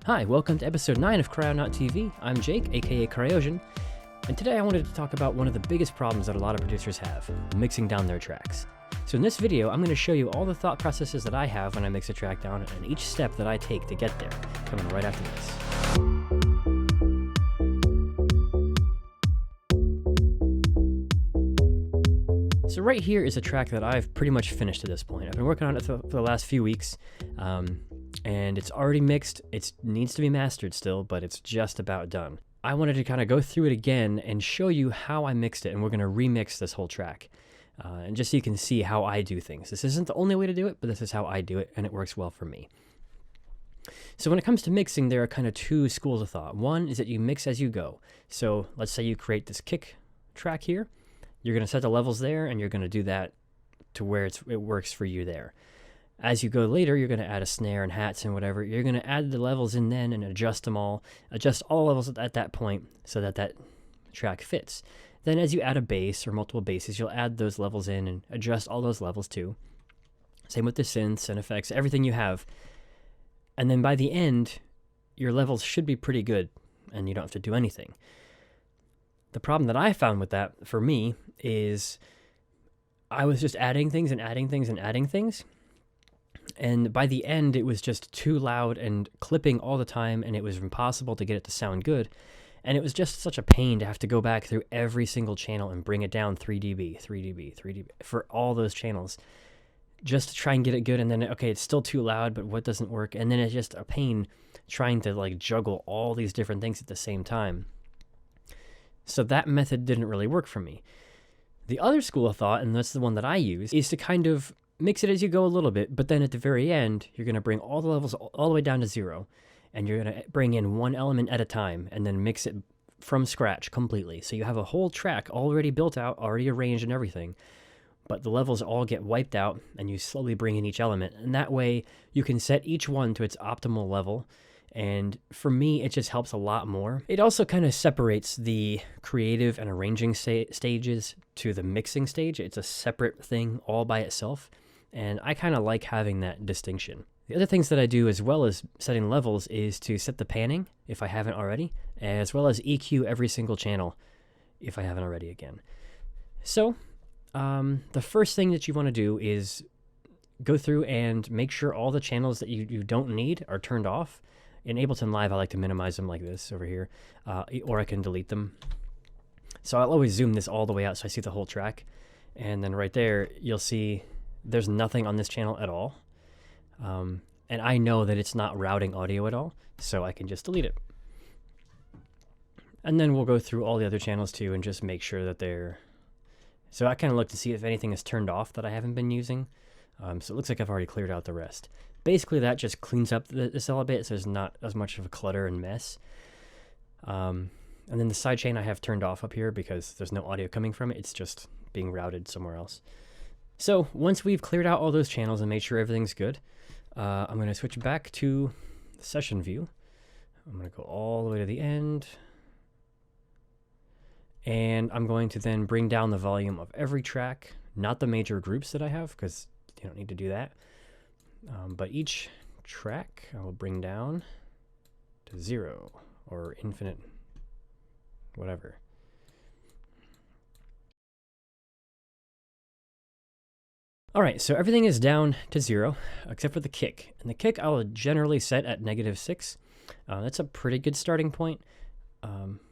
Hi, welcome to episode 9 of Cryo.TV. I'm Jake, aka Cryosion, and today I wanted to talk about one of the biggest problems that a lot of producers have, mixing down their tracks. So in this video, I'm going to show you all the thought processes that I have when I mix a track down and each step that I take to get there, coming right after this. So right here is a track that I've pretty much finished to this point. I've been working on it for the last few weeks, and it's already mixed. It needs to be mastered still, but it's just about done. I wanted to kind of go through it again and show you how I mixed it, and we're going to remix this whole track. And just so you can see how I do things. This isn't the only way to do it, but this is how I do it, and it works well for me. So when it comes to mixing, there are kind of two schools of thought. One is that you mix as you go. So let's say you create this kick track here. You're going to set the levels there, and you're going to do that to where it works for you there. As you go later, you're going to add a snare and hats and whatever. You're going to add the levels in then and adjust them all. Adjust all levels at that point so that that track fits. Then as you add a bass or multiple basses, you'll add those levels in and adjust all those levels too. Same with the synths and effects, everything you have. And then by the end, your levels should be pretty good and you don't have to do anything. The problem that I found with that, for me, is I was just adding things and adding things and adding things. And by the end, it was just too loud and clipping all the time, and it was impossible to get it to sound good. And it was just such a pain to have to go back through every single channel and bring it down 3 dB, 3 dB, 3 dB for all those channels just to try and get it good. And then, okay, it's still too loud, but what doesn't work? And then it's just a pain trying to like juggle all these different things at the same time. So that method didn't really work for me. The other school of thought, and that's the one that I use, is to kind of mix it as you go a little bit, but then at the very end, you're going to bring all the levels all the way down to 0, and you're going to bring in one element at a time, and then mix it from scratch completely. So you have a whole track already built out, already arranged and everything, but the levels all get wiped out, and you slowly bring in each element, and that way you can set each one to its optimal level. And for me, it just helps a lot more. It also kind of separates the creative and arranging stages to the mixing stage. It's a separate thing all by itself. And I kind of like having that distinction. The other things that I do as well as setting levels is to set the panning, if I haven't already, as well as EQ every single channel, if I haven't already again. So the first thing that you want to do is go through and make sure all the channels that you don't need are turned off. In Ableton Live, I like to minimize them like this over here, or I can delete them. So I'll always zoom this all the way out so I see the whole track. And then right there, you'll see there's nothing on this channel at all. And I know that it's not routing audio at all, so I can just delete it. And then we'll go through all the other channels too and just make sure that they're... So I kind of look to see if anything is turned off that I haven't been using. So it looks like I've already cleared out the rest. Basically, that just cleans up this a bit, so there's not as much of a clutter and mess. And then the sidechain I have turned off up here because there's no audio coming from it. It's just being routed somewhere else. So once we've cleared out all those channels and made sure everything's good, I'm going to switch back to the session view. I'm going to go all the way to the end. And I'm going to then bring down the volume of every track, not the major groups that I have, because you don't need to do that. But each track I will bring down to 0 or infinite, whatever. All right, so everything is down to 0 except for the kick. And the kick I will generally set at -6. That's a pretty good starting point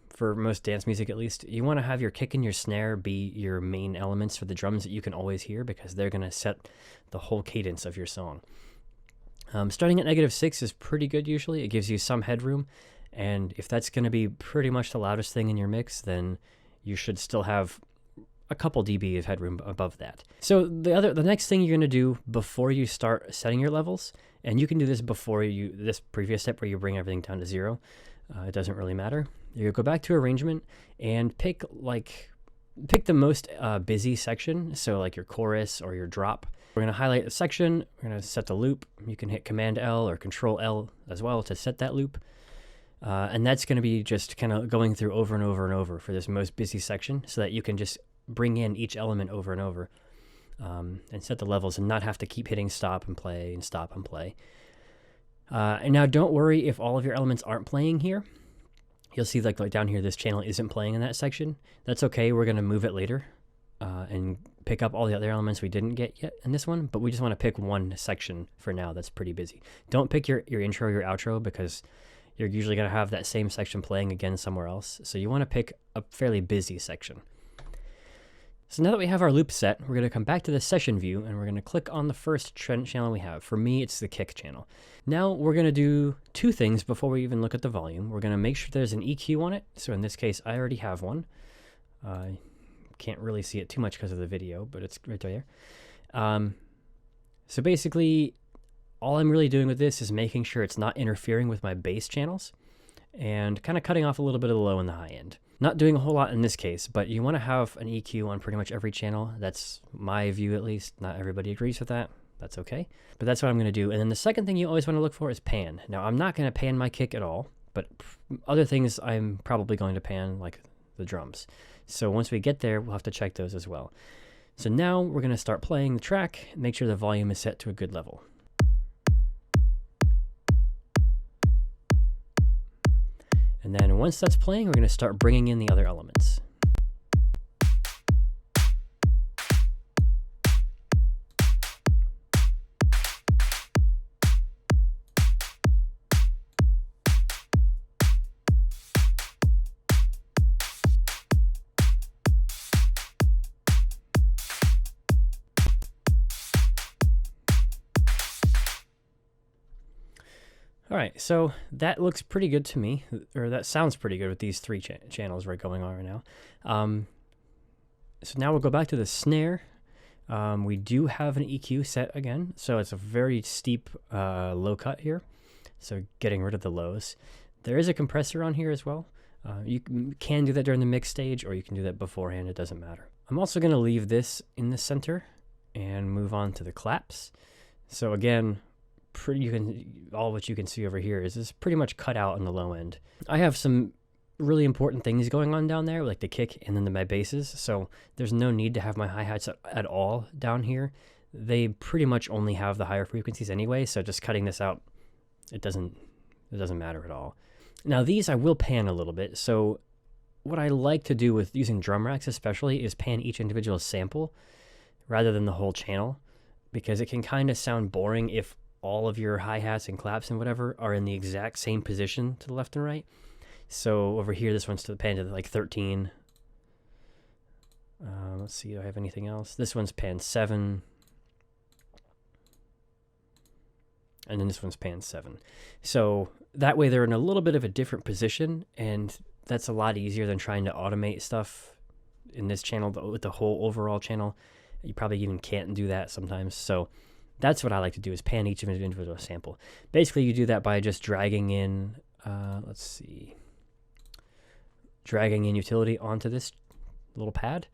for most dance music at least. You want to have your kick and your snare be your main elements for the drums that you can always hear because they're going to set the whole cadence of your song. Starting at -6 is pretty good usually. It gives you some headroom, and if that's going to be pretty much the loudest thing in your mix, then you should still have a couple dB of headroom above that. So the next thing you're going to do before you start setting your levels, and you can do this before this previous step where you bring everything down to 0, it doesn't really matter. You go back to arrangement and pick the most busy section, so like your chorus or your drop. We're going to highlight the section, we're going to set the loop. You can hit Command L or Control L as well to set that loop. And that's going to be just kind of going through over and over and over for this most busy section so that you can just bring in each element over and over and set the levels and not have to keep hitting stop and play and stop and play. And now don't worry if all of your elements aren't playing here. You'll see like down here, this channel isn't playing in that section. That's okay. We're going to move it later and pick up all the other elements we didn't get yet in this one, but we just want to pick one section for now that's pretty busy. Don't pick your intro, your outro, because you're usually going to have that same section playing again somewhere else. So you want to pick a fairly busy section. So now that we have our loop set, we're going to come back to the session view and we're going to click on the first channel we have. For me, it's the kick channel. Now we're going to do two things before we even look at the volume. We're going to make sure there's an EQ on it. So in this case, I already have one. Can't really see it too much because of the video, but it's right there. So basically, all I'm really doing with this is making sure it's not interfering with my bass channels and kind of cutting off a little bit of the low and the high end. Not doing a whole lot in this case, but you want to have an EQ on pretty much every channel. That's my view, at least. Not everybody agrees with that. That's okay. But that's what I'm going to do. And then the second thing you always want to look for is pan. Now, I'm not going to pan my kick at all, but other things I'm probably going to pan, like the drums. So once we get there, we'll have to check those as well. So now we're going to start playing the track, make sure the volume is set to a good level. And then once that's playing, we're going to start bringing in the other elements. All right, so that looks pretty good to me, or that sounds pretty good with these three channels we're going on right now. So now we'll go back to the snare. We do have an EQ set again, so it's a very steep low cut here, so getting rid of the lows. There is a compressor on here as well. You can do that during the mix stage, or you can do that beforehand, it doesn't matter. I'm also going to leave this in the center and move on to the claps. So again, all what you can see over here is pretty much cut out on the low end. I have some really important things going on down there, like the kick and then my basses, so there's no need to have my hi-hats at all down here. They pretty much only have the higher frequencies anyway, so just cutting this out, it doesn't matter at all. Now these I will pan a little bit, so what I like to do with using drum racks especially is pan each individual sample rather than the whole channel, because it can kind of sound boring if all of your hi-hats and claps and whatever are in the exact same position to the left and right. So over here, this one's pan to like 13. Let's see, do I have anything else? This one's pan 7. And then this one's pan 7. So that way they're in a little bit of a different position, and that's a lot easier than trying to automate stuff in this channel with the whole overall channel. You probably even can't do that sometimes. So that's what I like to do, is pan each individual sample. Basically, you do that by just dragging in, dragging in utility onto this little pad.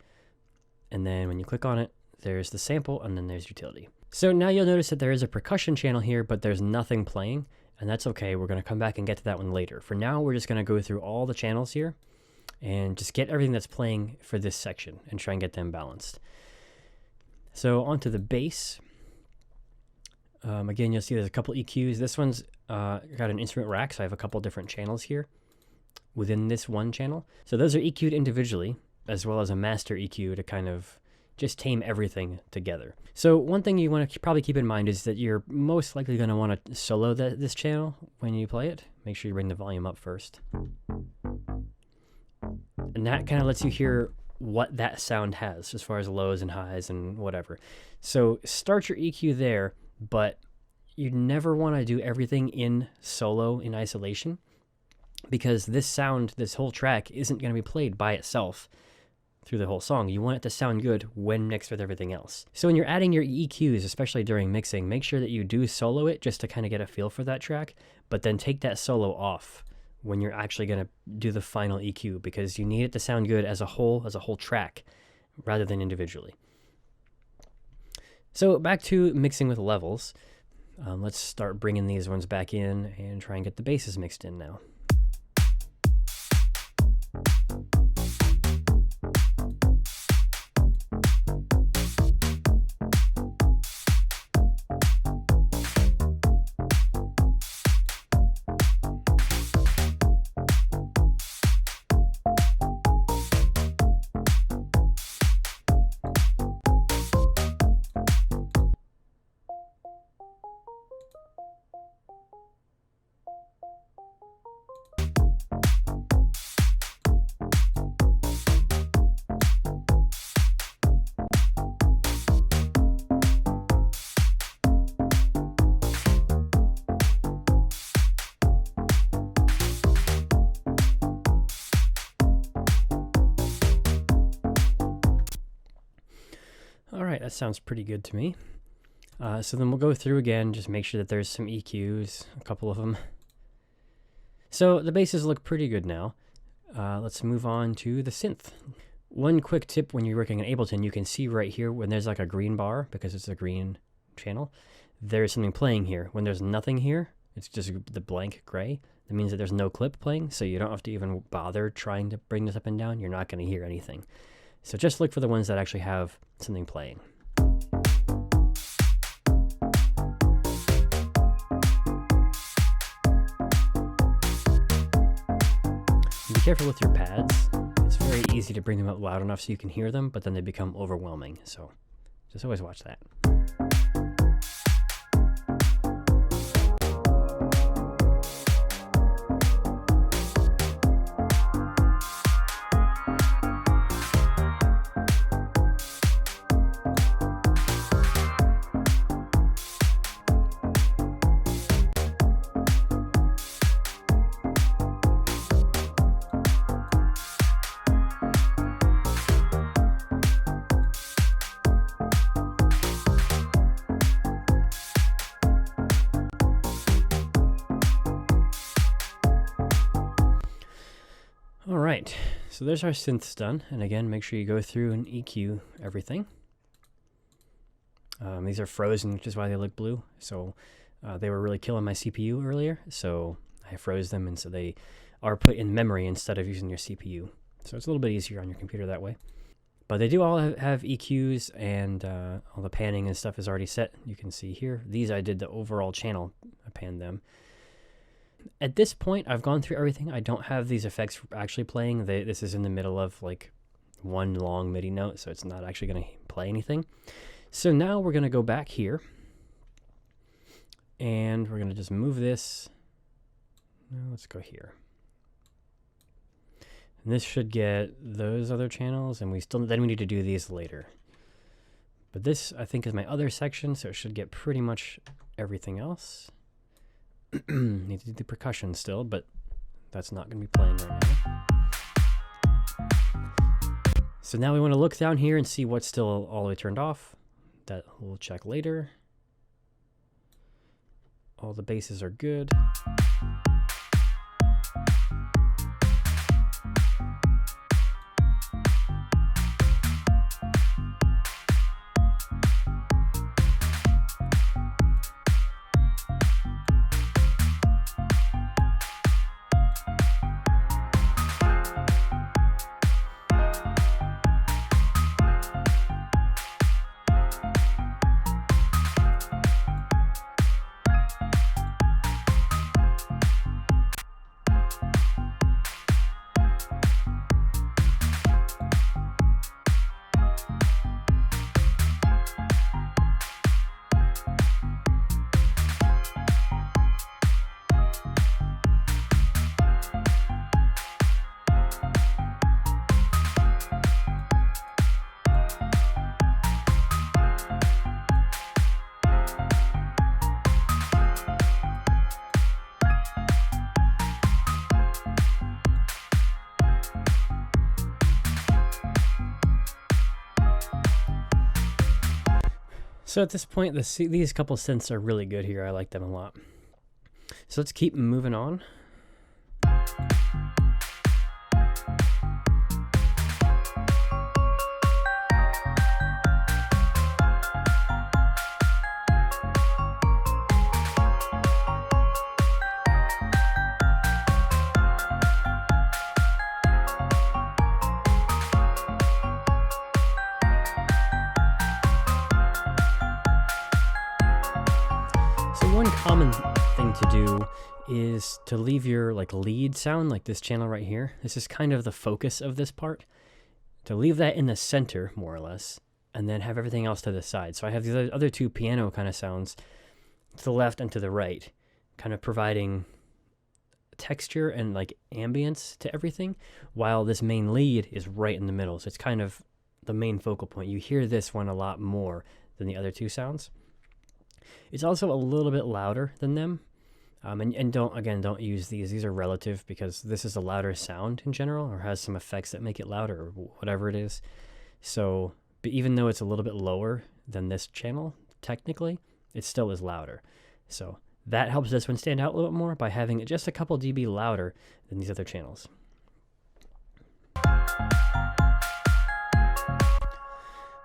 And then when you click on it, there's the sample, and then there's utility. So now you'll notice that there is a percussion channel here, but there's nothing playing, and that's okay. We're going to come back and get to that one later. For now, we're just going to go through all the channels here and just get everything that's playing for this section and try and get them balanced. So onto the bass. Again, you'll see there's a couple EQs. This one's got an instrument rack, so I have a couple different channels here within this one channel. So those are EQ'd individually, as well as a master EQ to kind of just tame everything together. So one thing you want to probably keep in mind is that you're most likely going to want to solo this channel when you play it. Make sure you bring the volume up first. And that kind of lets you hear what that sound has as far as lows and highs and whatever. So start your EQ there, but you never want to do everything in solo, in isolation, because this sound, this whole track, isn't going to be played by itself through the whole song. You want it to sound good when mixed with everything else. So when you're adding your EQs, especially during mixing, make sure that you do solo it just to kind of get a feel for that track, but then take that solo off when you're actually going to do the final EQ, because you need it to sound good as a whole track, rather than individually. So back to mixing with levels. Let's start bringing these ones back in and try and get the basses mixed in now. that sounds pretty good to me. So then we'll go through again, just make sure that there's some EQs, a couple of them. So the basses look pretty good now. Let's move on to the synth. One quick tip when you're working on Ableton, you can see right here when there's like a green bar, because it's a green channel, there's something playing here. When there's nothing here, it's just the blank gray. That means that there's no clip playing, so you don't have to even bother trying to bring this up and down. You're not going to hear anything. So just look for the ones that actually have something playing. Be careful with your pads. It's very easy to bring them up loud enough so you can hear them, but then they become overwhelming. So just always watch that. All right, so there's our synths done. And again, make sure you go through and EQ everything. These are frozen, which is why they look blue. So they were really killing my CPU earlier. So I froze them, and so they are put in memory instead of using your CPU. So it's a little bit easier on your computer that way. But they do all have EQs, and all the panning and stuff is already set. You can see here. These I did the overall channel. I panned them. At this point, I've gone through everything. I don't have these effects actually playing. This is in the middle of like one long MIDI note, so it's not actually going to play anything. So now we're going to go back here, and we're going to just move this. Let's go here. And this should get those other channels, and then we need to do these later. But this, I think, is my other section, so it should get pretty much everything else. Need to do the percussion still, but that's not going to be playing right now. So now we want to look down here and see what's still all the way turned off. That we'll check later. All the basses are good. So at this point, these couple synths are really good here. I like them a lot. So let's keep moving on. One common thing to do is to leave your lead sound, like this channel right here. This is kind of the focus of this part. To leave that in the center, more or less, and then have everything else to the side. So I have the other two piano kind of sounds to the left and to the right, kind of providing texture and ambience to everything, while this main lead is right in the middle. So it's kind of the main focal point. You hear this one a lot more than the other two sounds. It's also a little bit louder than them. And don't use these. These are relative because this is a louder sound in general, or has some effects that make it louder, or whatever it is. So, but even though it's a little bit lower than this channel, technically, it still is louder. So that helps this one stand out a little bit more by having it just a couple dB louder than these other channels.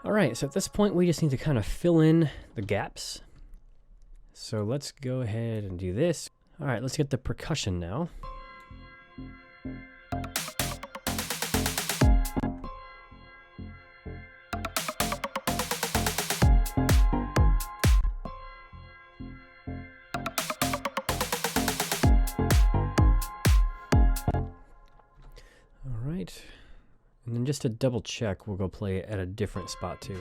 All right, so at this point, we just need to kind of fill in the gaps. So let's go ahead and do this. All right, let's get the percussion now. All right. And then just to double check, we'll go play it at a different spot too.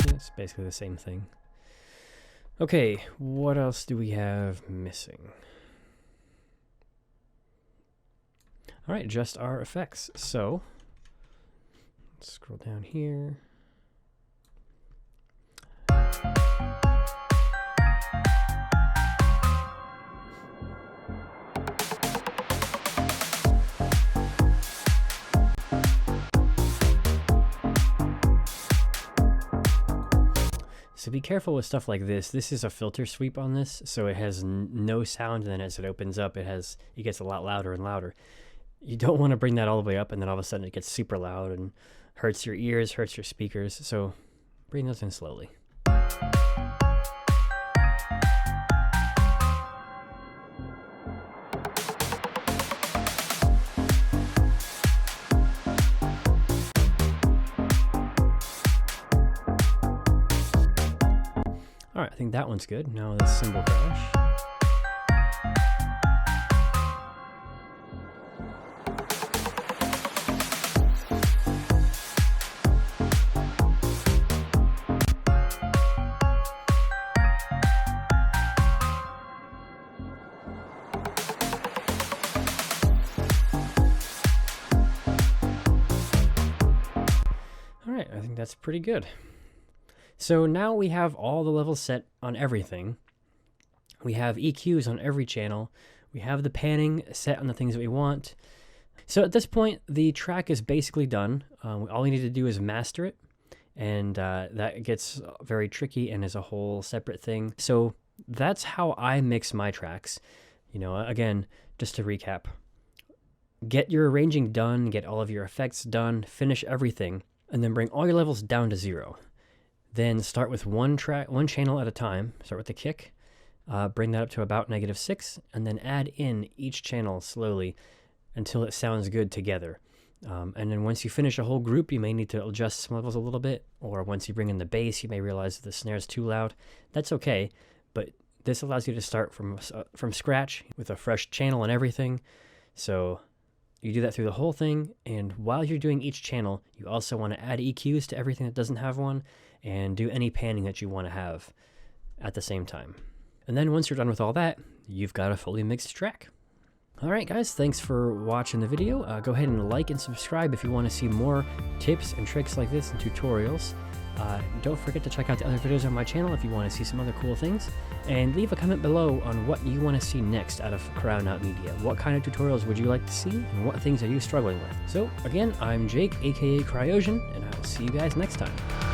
It's basically the same thing. Okay, what else do we have missing? All right, just our effects. So let's scroll down here. So be careful with stuff like this. This is a filter sweep on this, so it has no sound, and then as it opens up, it gets a lot louder and louder. You don't want to bring that all the way up, and then all of a sudden it gets super loud and hurts your ears, hurts your speakers. So bring those in slowly. All right, I think that one's good. Now the cymbal crash. All right, I think that's pretty good. So now we have all the levels set on everything. We have EQs on every channel. We have the panning set on the things that we want. So at this point, the track is basically done. All we need to do is master it, and that gets very tricky and is a whole separate thing. So that's how I mix my tracks. You know, again, just to recap, get your arranging done, get all of your effects done, finish everything, and then bring all your levels down to 0. Then start with one channel at a time. Start with the kick, bring that up to about -6, and then add in each channel slowly until it sounds good together. And then once you finish a whole group, you may need to adjust some levels a little bit, or once you bring in the bass, you may realize that the snare is too loud. That's okay, but this allows you to start from scratch with a fresh channel and everything. So you do that through the whole thing, and while you're doing each channel, you also want to add EQs to everything that doesn't have one, and do any panning that you want to have at the same time. And then once you're done with all that, you've got a fully mixed track. All right, guys, thanks for watching the video. Go ahead and like and subscribe if you want to see more tips and tricks like this and tutorials. Don't forget to check out the other videos on my channel if you want to see some other cool things. And leave a comment below on what you want to see next out of Crown Out Media. What kind of tutorials would you like to see, and what things are you struggling with? So, again, I'm Jake, aka Cryosion, and I will see you guys next time.